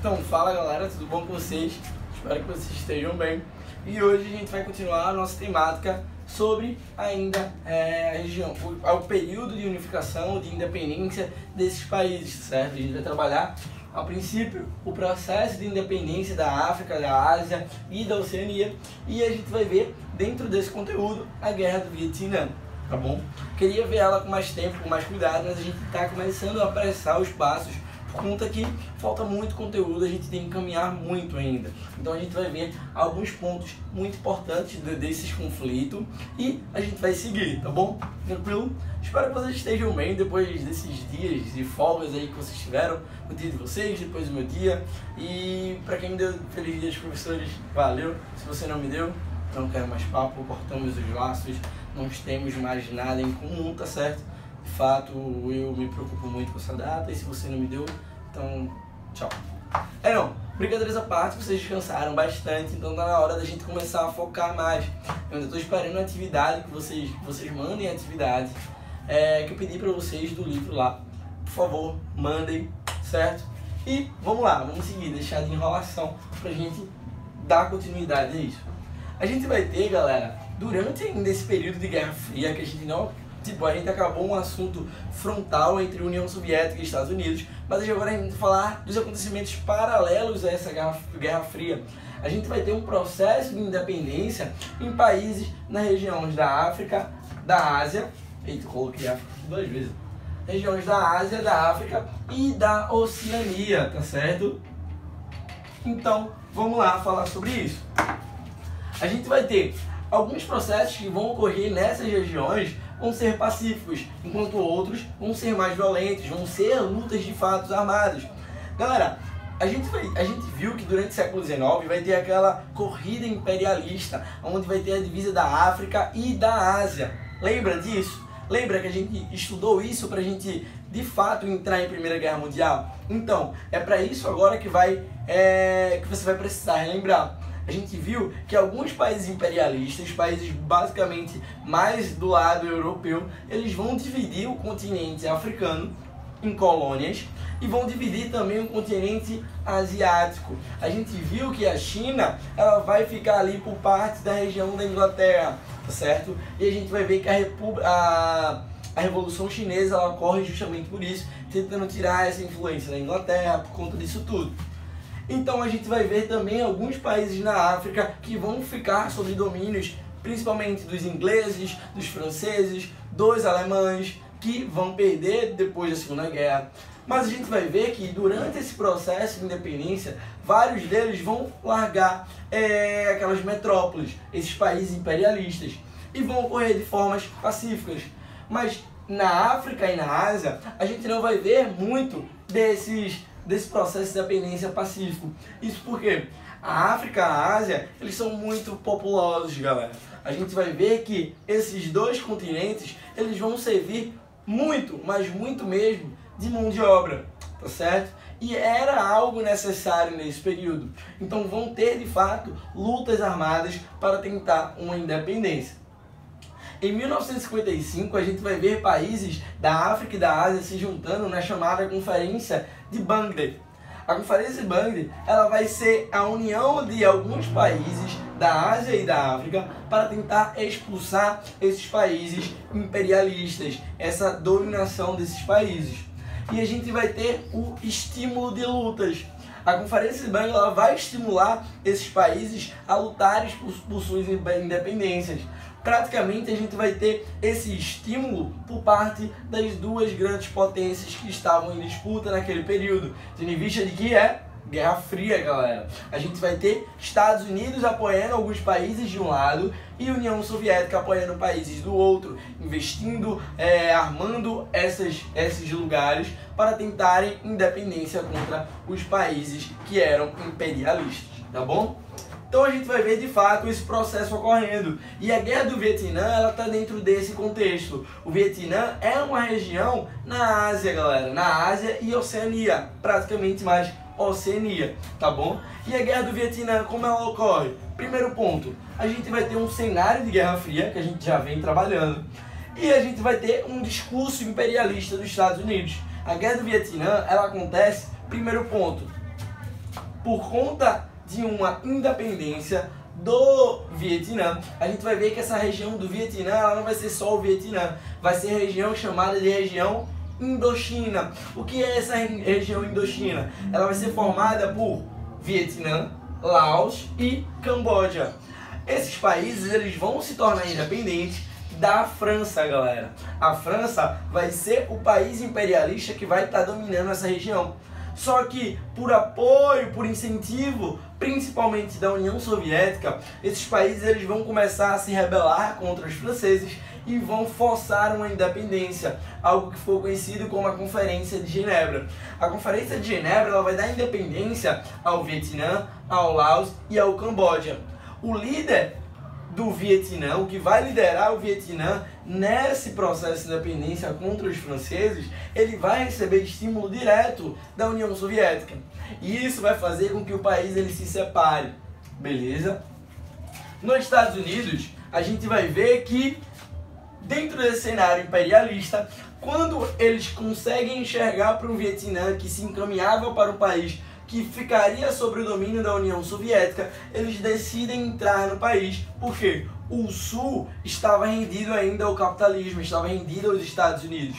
Então, fala galera, tudo bom com vocês? Espero que vocês estejam bem. E hoje a gente vai continuar a nossa temática sobre ainda a região, o período de unificação, de independência desses países, certo? A gente vai trabalhar, a princípio, o processo de independência da África, da Ásia e da Oceania. E a gente vai ver, dentro desse conteúdo, a Guerra do Vietnã, tá bom? Queria ver ela com mais tempo, com mais cuidado, mas a gente está começando a apressar os passos, por conta que falta muito conteúdo, a gente tem que caminhar muito ainda. Então a gente vai ver alguns pontos muito importantes desses conflitos e a gente vai seguir, tá bom? Tranquilo? Espero que vocês estejam bem depois desses dias de folgas aí que vocês tiveram, o dia de vocês, depois do meu dia. E para quem me deu feliz dia dos professores, valeu. Se você não me deu, não quero mais papo, cortamos os laços, não temos mais nada em comum, tá certo? De fato, eu me preocupo muito com essa data e se você não me deu, então, tchau. Não, brincadeiras à parte, vocês descansaram bastante, então tá na hora da gente começar a focar mais. Eu ainda tô esperando a atividade, que vocês mandem a atividade que eu pedi pra vocês do livro lá. Por favor, mandem, certo? E vamos lá, vamos seguir, deixar de enrolação pra gente dar continuidade a isso. A gente vai ter, galera, durante ainda esse período de Guerra Fria, que a gente não... a gente acabou um assunto frontal entre União Soviética e Estados Unidos, mas agora a gente vai falar dos acontecimentos paralelos a essa Guerra Fria. A gente vai ter um processo de independência em países nas regiões da África, da Ásia, eita, coloquei África 2 vezes, regiões da Ásia, da África e da Oceania, tá certo? Então, vamos lá falar sobre isso. A gente vai ter alguns processos que vão ocorrer nessas regiões, vão ser pacíficos, enquanto outros vão ser mais violentos, vão ser lutas de fatos armados. Galera, a gente viu que durante o século XIX vai ter aquela corrida imperialista, onde vai ter a divisa da África e da Ásia. Lembra disso? Lembra que a gente estudou isso para a gente, de fato, entrar em Primeira Guerra Mundial? Então, é para isso agora que você vai precisar relembrar. A gente viu que alguns países imperialistas, países basicamente mais do lado europeu, eles vão dividir o continente africano em colônias e vão dividir também o continente asiático. A gente viu que a China, ela vai ficar ali por parte da região da Inglaterra, tá certo? E a gente vai ver que a Revolução Chinesa, ela ocorre justamente por isso, tentando tirar essa influência da Inglaterra por conta disso tudo. Então a gente vai ver também alguns países na África que vão ficar sob domínios, principalmente dos ingleses, dos franceses, dos alemães, que vão perder depois da Segunda Guerra. Mas a gente vai ver que durante esse processo de independência, vários deles vão largar aquelas metrópoles, esses países imperialistas, e vão ocorrer de formas pacíficas. Mas na África e na Ásia, a gente não vai ver muito desse processo de independência pacífico. Isso porque a África e a Ásia, eles são muito populosos, galera. A gente vai ver que esses dois continentes, eles vão servir muito, mas muito mesmo, de mão de obra, tá certo? E era algo necessário nesse período. Então vão ter, de fato, lutas armadas para tentar uma independência. Em 1955, a gente vai ver países da África e da Ásia se juntando na chamada Conferência de Bagdad. A Conferência de Bagdad, ela vai ser a união de alguns países da Ásia e da África para tentar expulsar esses países imperialistas, essa dominação desses países. E a gente vai ter o estímulo de lutas. A Conferência de Bagdad, ela vai estimular esses países a lutarem por suas independências. Praticamente a gente vai ter esse estímulo por parte das duas grandes potências que estavam em disputa naquele período, tendo em vista de que é Guerra Fria, galera. A gente vai ter Estados Unidos apoiando alguns países de um lado e União Soviética apoiando países do outro, investindo, armando esses lugares para tentarem independência contra os países que eram imperialistas, tá bom? Então a gente vai ver de fato esse processo ocorrendo. E a Guerra do Vietnã, ela está dentro desse contexto. O Vietnã é uma região na Ásia, galera. Na Ásia e Oceania, praticamente mais Oceania, tá bom? E a Guerra do Vietnã, como ela ocorre? Primeiro ponto, a gente vai ter um cenário de Guerra Fria, que a gente já vem trabalhando. E a gente vai ter um discurso imperialista dos Estados Unidos. A Guerra do Vietnã, ela acontece, primeiro ponto, por conta de uma independência do Vietnã, a gente vai ver que essa região do Vietnã, ela não vai ser só o Vietnã, vai ser a região chamada de região Indochina. O que é essa região Indochina? Ela vai ser formada por Vietnã, Laos e Camboja. Esses países, eles vão se tornar independentes da França, galera. A França vai ser o país imperialista que vai estar dominando essa região. Só que por apoio, por incentivo, principalmente da União Soviética, esses países eles vão começar a se rebelar contra os franceses e vão forçar uma independência, algo que ficou conhecido como a Conferência de Genebra. A Conferência de Genebra ela vai dar independência ao Vietnã, ao Laos e ao Camboja. O líder do Vietnã, o que vai liderar o Vietnã nesse processo de independência contra os franceses, ele vai receber estímulo direto da União Soviética. E isso vai fazer com que o país ele se separe, beleza? Nos Estados Unidos, a gente vai ver que dentro desse cenário imperialista, quando eles conseguem enxergar para um Vietnã que se encaminhava para um país que ficaria sob o domínio da União Soviética, eles decidem entrar no país, porque o Sul estava rendido ainda ao capitalismo, estava rendido aos Estados Unidos.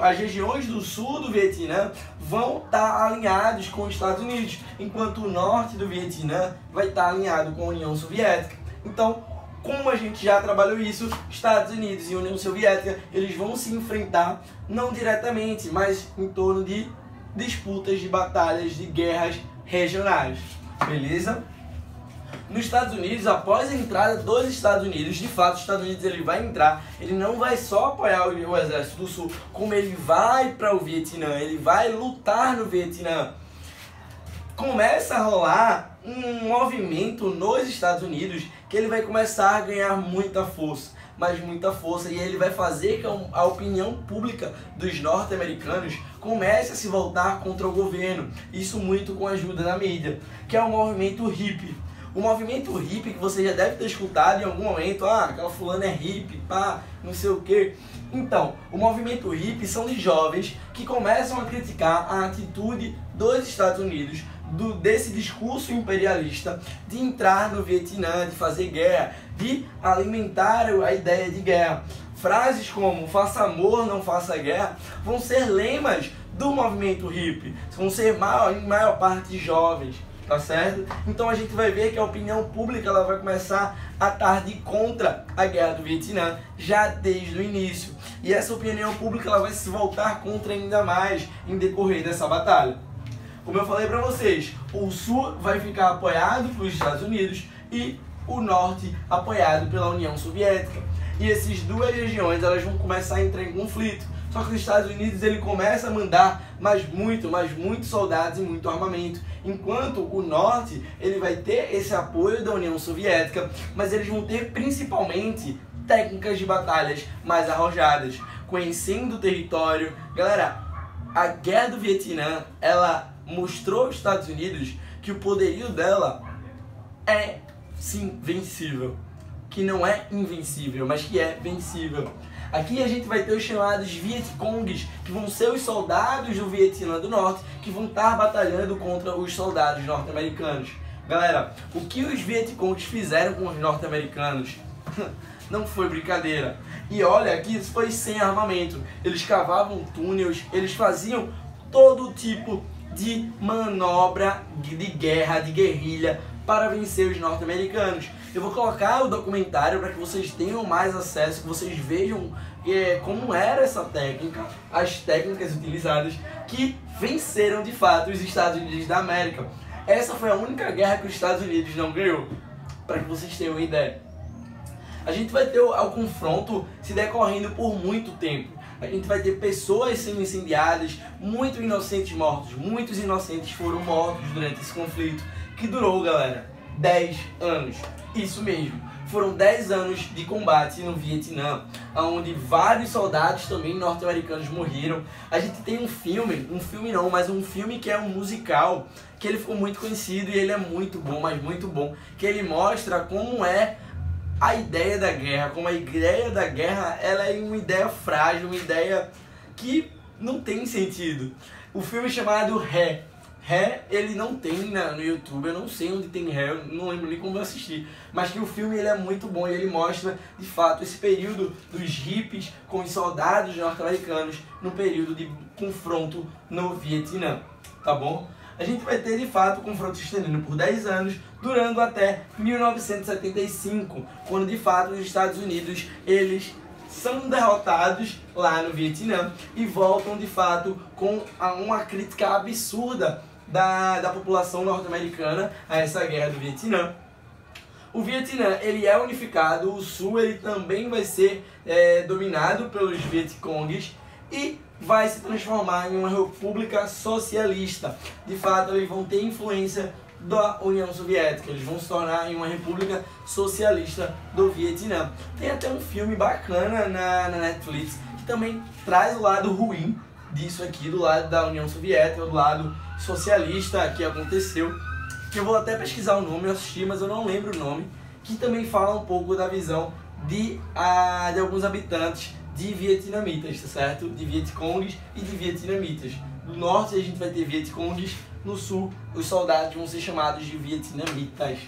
As regiões do sul do Vietnã vão estar alinhados com os Estados Unidos, enquanto o norte do Vietnã vai estar alinhado com a União Soviética. Então, como a gente já trabalhou isso, Estados Unidos e União Soviética, eles vão se enfrentar, não diretamente, mas em torno de disputas, de batalhas, de guerras regionais, beleza? Nos Estados Unidos, após a entrada dos Estados Unidos, de fato, os Estados Unidos ele vai entrar, ele não vai só apoiar o Exército do Sul, como ele vai para o Vietnã, ele vai lutar no Vietnã. Começa a rolar um movimento nos Estados Unidos que ele vai começar a ganhar muita força, mas muita força, e ele vai fazer que a opinião pública dos norte-americanos comece a se voltar contra o governo, isso muito com a ajuda da mídia, que é o movimento hippie. O movimento hippie que você já deve ter escutado em algum momento, aquela fulana é hippie, pá, não sei o que. Então, o movimento hippie são de jovens que começam a criticar a atitude dos Estados Unidos, desse discurso imperialista de entrar no Vietnã, de fazer guerra, de alimentar a ideia de guerra. Frases como faça amor, não faça guerra, vão ser lemas do movimento hippie, vão ser em maior parte jovens. Tá certo? Então a gente vai ver que a opinião pública ela vai começar a estar de contra a guerra do Vietnã já desde o início. E essa opinião pública ela vai se voltar contra ainda mais em decorrer dessa batalha. Como eu falei para vocês, o Sul vai ficar apoiado pelos Estados Unidos e o Norte apoiado pela União Soviética. E essas duas regiões elas vão começar a entrar em conflito. Só que os Estados Unidos ele começa a mandar mais muito soldados e muito armamento, enquanto o Norte ele vai ter esse apoio da União Soviética, mas eles vão ter principalmente técnicas de batalhas mais arrojadas, conhecendo o território. Galera, a guerra do Vietnã ela mostrou aos Estados Unidos que o poderio dela é sim vencível, que não é invencível, mas que é vencível. Aqui a gente vai ter os chamados Vietcongs, que vão ser os soldados do Vietnã do Norte, que vão estar batalhando contra os soldados norte-americanos. Galera, o que os Vietcongs fizeram com os norte-americanos não foi brincadeira. E olha que isso foi sem armamento. Eles cavavam túneis, eles faziam todo tipo de manobra de guerra, de guerrilha, para vencer os norte-americanos. Eu vou colocar o documentário para que vocês tenham mais acesso, que vocês vejam como era essa técnica, as técnicas utilizadas que venceram de fato os Estados Unidos da América. Essa foi a única guerra que os Estados Unidos não ganhou, para que vocês tenham uma ideia. A gente vai ter o confronto se decorrendo por muito tempo. A gente vai ter pessoas sendo incendiadas, muitos inocentes mortos, muitos inocentes foram mortos durante esse conflito, que durou, galera, 10 anos. Isso mesmo, foram 10 anos de combate no Vietnã, onde vários soldados também norte-americanos morreram. A gente tem um filme que é um musical, que ele ficou muito conhecido e ele é muito bom, mas muito bom, que ele mostra como é a ideia da guerra, como a ideia da guerra ela é uma ideia frágil, uma ideia que não tem sentido. O filme chamado Hair, ele não tem no YouTube, eu não sei onde tem Hair, eu não lembro nem como eu assisti, mas que o filme ele é muito bom e ele mostra de fato esse período dos hippies com os soldados norte-americanos no período de confronto no Vietnã, tá bom? A gente vai ter de fato o confronto se estendendo por 10 anos, durando até 1975, quando de fato os Estados Unidos eles são derrotados lá no Vietnã e voltam de fato com uma crítica absurda da população norte-americana a essa guerra do Vietnã. O Vietnã ele é unificado, o Sul ele também vai ser dominado pelos Vietcongues e vai se transformar em uma república socialista. De fato, eles vão ter influência da União Soviética, eles vão se tornar em uma república socialista do Vietnã. Tem até um filme bacana na Netflix que também traz o lado ruim disso aqui, do lado da União Soviética, do lado socialista que aconteceu, que eu vou até pesquisar o nome, eu assisti, mas eu não lembro o nome, que também fala um pouco da visão de alguns habitantes de vietnamitas, tá certo? De Vietcongues e de vietnamitas. No norte a gente vai ter Vietcongues, no sul os soldados vão ser chamados de vietnamitas.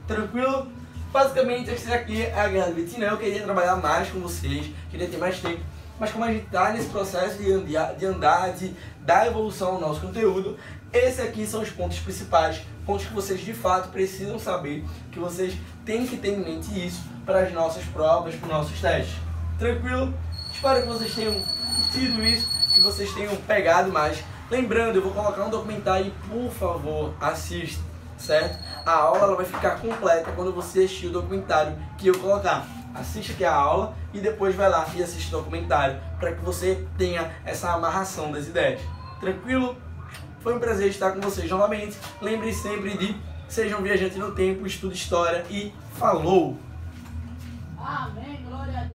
Tranquilo? Basicamente essa aqui é a guerra do Vietnã. Eu queria trabalhar mais com vocês, queria ter mais tempo, mas como a gente está nesse processo de dar evolução ao nosso conteúdo, esses aqui são os pontos principais, pontos que vocês de fato precisam saber, que vocês têm que ter em mente isso para as nossas provas, para os nossos testes. Tranquilo? Espero que vocês tenham curtido isso, que vocês tenham pegado mais. Lembrando, eu vou colocar um documentário e, por favor, assista, certo? A aula ela vai ficar completa quando você assistir o documentário que eu colocar. Assiste aqui a aula e depois vai lá e assiste o documentário para que você tenha essa amarração das ideias. Tranquilo? Foi um prazer estar com vocês novamente. Lembre sempre de sejam viajantes no tempo, estude história e falou! Amém, glória a Deus.